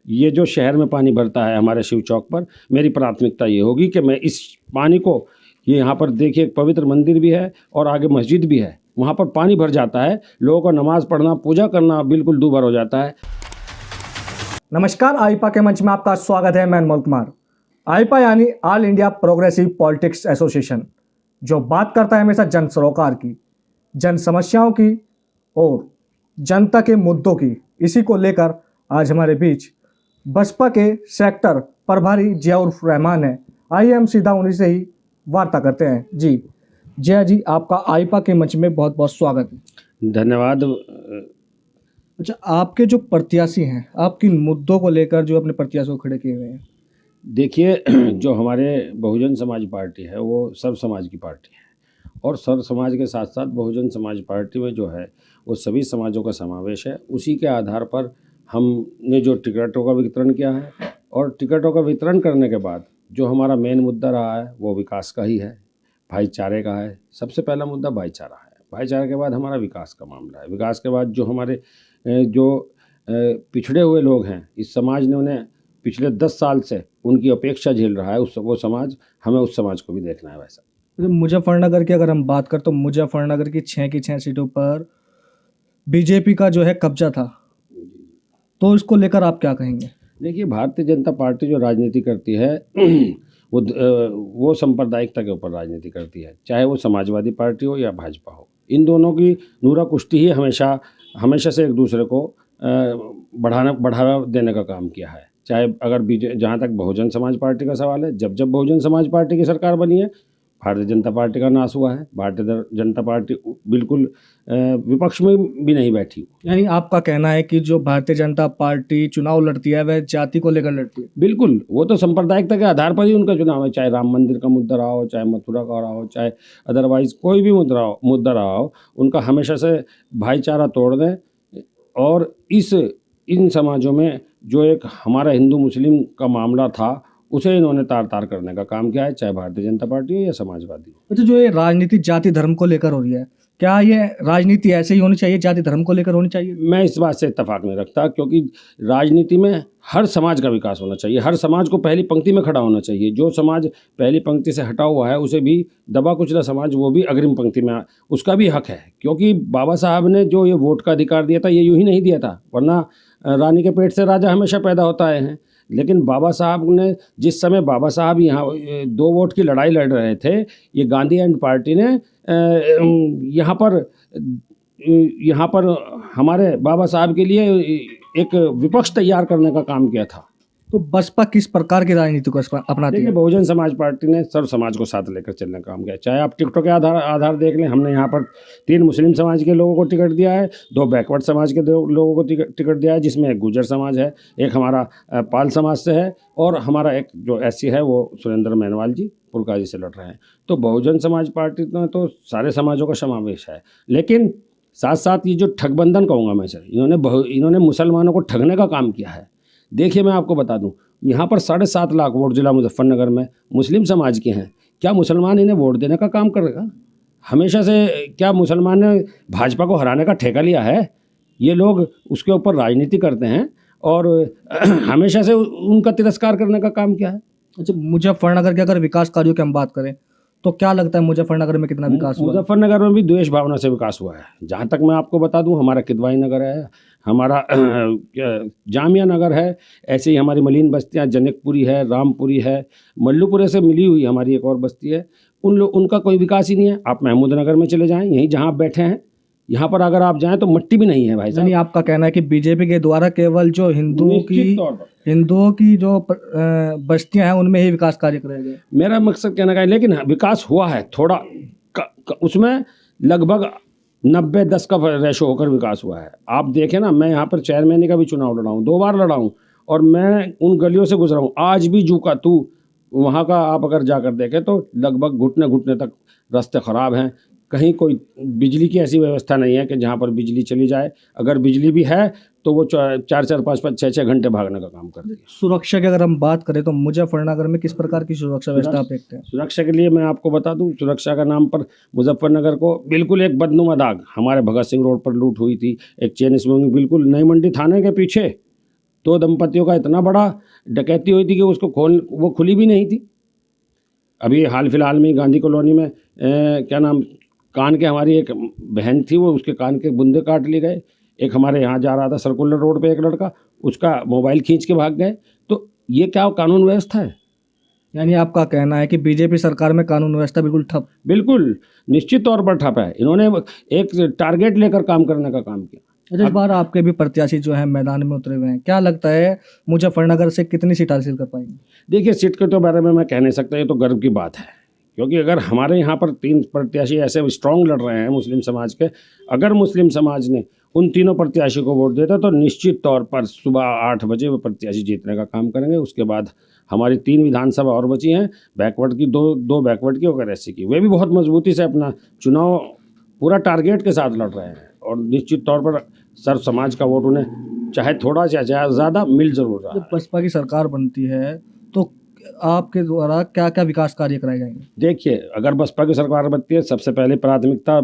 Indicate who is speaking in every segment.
Speaker 1: ये जो शहर में पानी भरता है हमारे शिव चौक पर, मेरी प्राथमिकता ये होगी कि मैं इस पानी को, ये यहाँ पर देखिए एक पवित्र मंदिर भी है और आगे मस्जिद भी है, वहाँ पर पानी भर जाता है, लोगों को नमाज़ पढ़ना, पूजा करना बिल्कुल दूभर हो जाता है।
Speaker 2: नमस्कार, आईपा के मंच में आपका स्वागत है। मैं अनमोल कुमार। आईपा यानी all India progressive politics association, जो बात करता है हमेशा जन सरोकार की, जन समस्याओं की और जनता के मुद्दों की। इसी को लेकर आज हमारे बीच बसपा के सेक्टर प्रभारी जियाउर रहमान है। आइए हम सीधा उन्हीं से ही वार्ता करते हैं। जी जया जी, आपका आईपा के मंच में बहुत बहुत स्वागत है।
Speaker 1: धन्यवाद।
Speaker 2: अच्छा, आपके जो प्रत्याशी हैं, आप किन मुद्दों को लेकर जो अपने प्रत्याशी को खड़े किए हुए हैं?
Speaker 1: देखिए, जो हमारे बहुजन समाज पार्टी है वो सर्व समाज की पार्टी है, और सर्व समाज के साथ साथ बहुजन समाज पार्टी में जो है वो सभी समाजों का समावेश है। उसी के आधार पर हमने जो टिकटों का वितरण किया है, और टिकटों का वितरण करने के बाद जो हमारा मेन मुद्दा रहा है वो विकास का ही है, भाईचारे का है। सबसे पहला मुद्दा भाईचारा है। भाईचारे के बाद हमारा विकास का मामला है। विकास के बाद जो हमारे पिछड़े हुए लोग हैं, इस समाज ने उन्हें पिछले 10 साल से उनकी अपेक्षा झेल रहा है, वो समाज, हमें उस समाज को भी देखना है। वैसा
Speaker 2: मुजफ्फरनगर की अगर हम बात करें तो मुजफ्फरनगर की 6 की 6 सीटों पर बीजेपी का जो है कब्जा था, तो इसको लेकर आप क्या कहेंगे?
Speaker 1: देखिए, भारतीय जनता पार्टी जो राजनीति करती है वो सांप्रदायिकता के ऊपर राजनीति करती है, चाहे वो समाजवादी पार्टी हो या भाजपा हो। इन दोनों की नूरा कुश्ती ही हमेशा से एक दूसरे को बढ़ावा देने का काम किया है। चाहे अगर जहाँ तक बहुजन समाज पार्टी का सवाल है, जब बहुजन समाज पार्टी की सरकार बनी है, भारतीय जनता पार्टी का नाश हुआ है। भारतीय जनता पार्टी बिल्कुल विपक्ष में भी नहीं बैठी।
Speaker 2: यानी आपका कहना है कि जो भारतीय जनता पार्टी चुनाव लड़ती है वह जाति को लेकर लड़ती है?
Speaker 1: बिल्कुल, वो तो सांप्रदायिकता के आधार पर ही उनका चुनाव है। चाहे राम मंदिर का मुद्दा रहा हो, चाहे मथुरा का रहा हो, चाहे अदरवाइज कोई भी मुद्दा रहा हो, उनका हमेशा से भाईचारा तोड़ दें। और इन समाजों में जो एक हमारा हिंदू मुस्लिम का मामला था, उसे इन्होंने तार करने का काम किया है, चाहे भारतीय जनता पार्टी हो या समाजवादी हो।
Speaker 2: अच्छा, जो ये राजनीति जाति धर्म को लेकर हो रही है, क्या ये राजनीति ऐसे ही होनी चाहिए, जाति धर्म को लेकर होनी चाहिए?
Speaker 1: मैं इस बात से इत्तेफाक नहीं रखता, क्योंकि राजनीति में हर समाज का विकास होना चाहिए। हर समाज को पहली पंक्ति में खड़ा होना चाहिए। जो समाज पहली पंक्ति से हटा हुआ है उसे भी दबा कुचला समाज, वो भी अग्रिम पंक्ति में, उसका भी हक है। क्योंकि बाबा साहब ने जो ये वोट का अधिकार दिया था, ये यूँ ही नहीं दिया था, वरना रानी के पेट से राजा हमेशा पैदा होता आए हैं। लेकिन बाबा साहब ने, जिस समय बाबा साहब यहाँ 2 वोट की लड़ाई लड़ रहे थे, ये गांधी एंड पार्टी ने यहाँ पर हमारे बाबा साहब के लिए एक विपक्ष तैयार करने का काम किया था।
Speaker 2: तो बसपा किस प्रकार की राजनीति को अपनाती है?
Speaker 1: बहुजन समाज पार्टी ने सर्व समाज को साथ लेकर चलने का काम किया। चाहे आप टिकटों के आधार देख लें, हमने यहाँ पर 3 मुस्लिम समाज के लोगों को टिकट दिया है, 2 बैकवर्ड समाज के लोगों को टिकट दिया है, जिसमें एक गुर्जर समाज है, एक हमारा पाल समाज से है, और हमारा एक जो SC है वो सुरेंद्र मैनवाल जी पुरकाजी से लड़ रहे हैं। तो बहुजन समाज पार्टी में तो सारे समाजों का समावेश है। लेकिन साथ साथ ये जो ठगबंधन कहूँगा मैं सर, इन्होंने मुसलमानों को ठगने का काम किया है। देखिए, मैं आपको बता दूं, यहाँ पर 7.5 लाख वोट जिला मुजफ्फरनगर में मुस्लिम समाज के हैं। क्या मुसलमान इन्हें वोट देने का काम करेगा? हमेशा से क्या मुसलमान ने भाजपा को हराने का ठेका लिया है? ये लोग उसके ऊपर राजनीति करते हैं और हमेशा से उनका तिरस्कार करने का काम किया है।
Speaker 2: अच्छा, मुजफ्फरनगर के अगर विकास कार्यों की हम बात करें तो क्या लगता है मुजफ्फरनगर में कितना विकास हुआ?
Speaker 1: मुजफ्फरनगर में भी द्वेष भावना से विकास हुआ है। जहाँ तक मैं आपको बता दूं, हमारा किदवाई नगर है, हमारा जामिया नगर है, ऐसे ही हमारी मलिन बस्तियाँ जनकपुरी है, रामपुरी है, मल्लूपुरे से मिली हुई हमारी एक और बस्ती है, उनका कोई विकास ही नहीं है। आप महमूद नगर में चले जाएँ, यहीं जहाँ आप बैठे हैं, यहाँ पर अगर आप जाएँ तो मिट्टी भी नहीं है भाई साहब।
Speaker 2: आपका कहना है कि बीजेपी के द्वारा केवल जो हिंदुओं की जो बस्तियां हैं उनमें ही विकास कार्य कराए गए?
Speaker 1: मेरा मकसद कहना का है, लेकिन विकास हुआ है थोड़ा, उसमें लगभग 90-10 का रेशो होकर विकास हुआ है। आप देखें ना, मैं यहाँ पर चेयरमैन का भी चुनाव लड़ा हूँ, 2 बार लड़ा हूँ, और मैं उन गलियों से गुजरा हूँ। आज भी जू का तू वहाँ का आप अगर जाकर देखें तो लगभग घुटने तक रास्ते ख़राब हैं। कहीं कोई बिजली की ऐसी व्यवस्था नहीं है कि जहाँ पर बिजली चली जाए। अगर बिजली भी है तो वो 4-4, 5-5, 6-6 घंटे भागने का काम करती है।
Speaker 2: सुरक्षा की अगर हम बात करें तो मुजफ्फरनगर में किस प्रकार की सुरक्षा व्यवस्था आप देखते हैं?
Speaker 1: सुरक्षा के लिए मैं आपको बता दूं, सुरक्षा का नाम पर मुजफ्फरनगर को बिल्कुल एक बदनुमा दाग, हमारे भगत सिंह रोड पर लूट हुई थी, एक चेन स्मोकिंग बिल्कुल नई मंडी थाने के पीछे, दो दंपतियों का इतना बड़ा डकैती हुई थी कि उसको वो खुली भी नहीं थी। अभी हाल फिलहाल में गांधी कॉलोनी में क्या नाम, कान के हमारी एक बहन थी, वो उसके कान के बुंदे काट लिए गए। एक हमारे यहाँ जा रहा था सर्कुलर रोड पे एक लड़का, उसका मोबाइल खींच के भाग गए। तो ये क्या कानून व्यवस्था है?
Speaker 2: यानी आपका कहना है कि बीजेपी सरकार में कानून व्यवस्था बिल्कुल ठप?
Speaker 1: बिल्कुल निश्चित तौर पर ठप है। इन्होंने एक टारगेट लेकर काम करने का काम किया।
Speaker 2: अच्छा, इस बार आपके भी प्रत्याशी जो है मैदान में उतरे हुए हैं, क्या लगता है मुजफ्फरनगर से कितनी सीट हासिल कर पाएंगे?
Speaker 1: देखिए, सीट के तो बारे में मैं कह नहीं सकता, ये तो गर्व की बात है, क्योंकि अगर हमारे यहाँ पर 3 प्रत्याशी ऐसे स्ट्रॉन्ग लड़ रहे हैं मुस्लिम समाज के, अगर मुस्लिम समाज ने उन तीनों प्रत्याशी को वोट देता तो निश्चित तौर पर सुबह 8 बजे वो प्रत्याशी जीतने का काम करेंगे। उसके बाद हमारी 3 विधानसभा और बची हैं, बैकवर्ड की दो बैकवर्ड की और एससी की, वे भी बहुत मजबूती से अपना चुनाव पूरा टारगेट के साथ लड़ रहे हैं और निश्चित तौर पर सर्व समाज का वोट उन्हें चाहे थोड़ा चाहे ज़्यादा मिल जरूर रहा है।
Speaker 2: जब बसपा की सरकार बनती है तो आपके द्वारा क्या क्या विकास कार्य कराए जाएंगे?
Speaker 1: देखिए, अगर बसपा की सरकार बनती है, सबसे पहले प्राथमिकता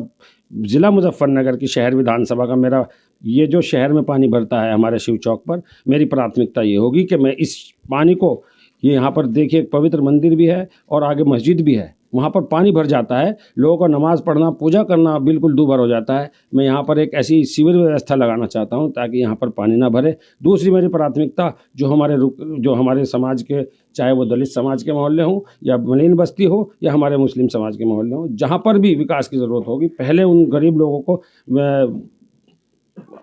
Speaker 1: ज़िला मुजफ्फरनगर की शहर विधानसभा का, मेरा ये जो शहर में पानी भरता है हमारे शिव चौक पर, मेरी प्राथमिकता ये होगी कि मैं इस पानी को, ये यहाँ पर देखिए एक पवित्र मंदिर भी है और आगे मस्जिद भी है, वहाँ पर पानी भर जाता है, लोगों को नमाज़ पढ़ना पूजा करना बिल्कुल दूभर हो जाता है। मैं यहाँ पर एक ऐसी सीवर व्यवस्था लगाना चाहता हूँ ताकि यहाँ पर पानी ना भरे। दूसरी मेरी प्राथमिकता जो हमारे समाज के, चाहे वो दलित समाज के मोहल्ले हों या मलिन बस्ती हो या हमारे मुस्लिम समाज के मोहल्ले हों, जहाँ पर भी विकास की ज़रूरत होगी, पहले उन गरीब लोगों को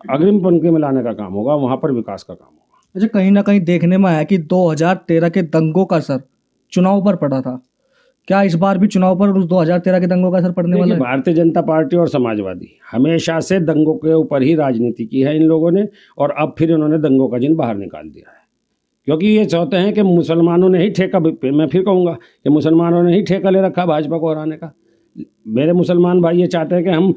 Speaker 1: अग्रिम पंक्ति में लाने का काम होगा, वहाँ पर विकास का काम होगा।
Speaker 2: अच्छा, कहीं ना कहीं देखने में आया कि 2013 के दंगों का असर चुनाव पर पड़ा था, क्या इस बार भी चुनाव पर उस 2013 के दंगों का असर पड़ने वाला है?
Speaker 1: भारतीय जनता पार्टी और समाजवादी हमेशा से दंगों के ऊपर ही राजनीति की है इन लोगों ने, और अब फिर इन्होंने दंगों का जिन बाहर निकाल दिया है, क्योंकि ये चाहते हैं कि मुसलमानों ने ही ठेका, मैं फिर कहूँगा कि मुसलमानों ने ही ठेका ले रखा भाजपा को हराने का। मेरे मुसलमान भाई ये चाहते हैं कि हम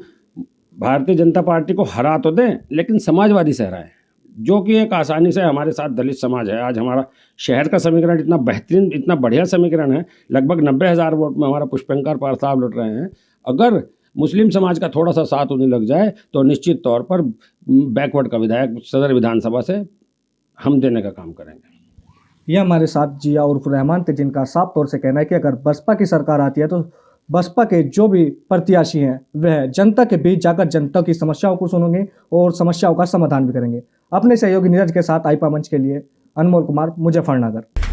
Speaker 1: भारतीय जनता पार्टी को हरा तो दें, लेकिन समाजवादी से हराएं, जो कि एक आसानी से हमारे साथ दलित समाज है। आज हमारा शहर का समीकरण इतना बेहतरीन, इतना बढ़िया समीकरण है, लगभग 90,000 वोट में हमारा पुष्पंकर पाल साहब लड़ रहे हैं। अगर मुस्लिम समाज का थोड़ा सा साथ उन्हें लग जाए तो निश्चित तौर पर बैकवर्ड का विधायक सदर विधानसभा से हम देने का काम करेंगे।
Speaker 2: ये हमारे साथ जिया उर्फ रहमान थे, जिनका साफ तौर से कहना है कि अगर बसपा की सरकार आती है तो बसपा के जो भी प्रत्याशी हैं वह जनता के बीच जाकर जनता की समस्याओं को सुनेंगे और समस्याओं का समाधान भी करेंगे। अपने सहयोगी नीरज के साथ आईपा मंच के लिए अनमोल कुमार, मुजफ्फरनगर।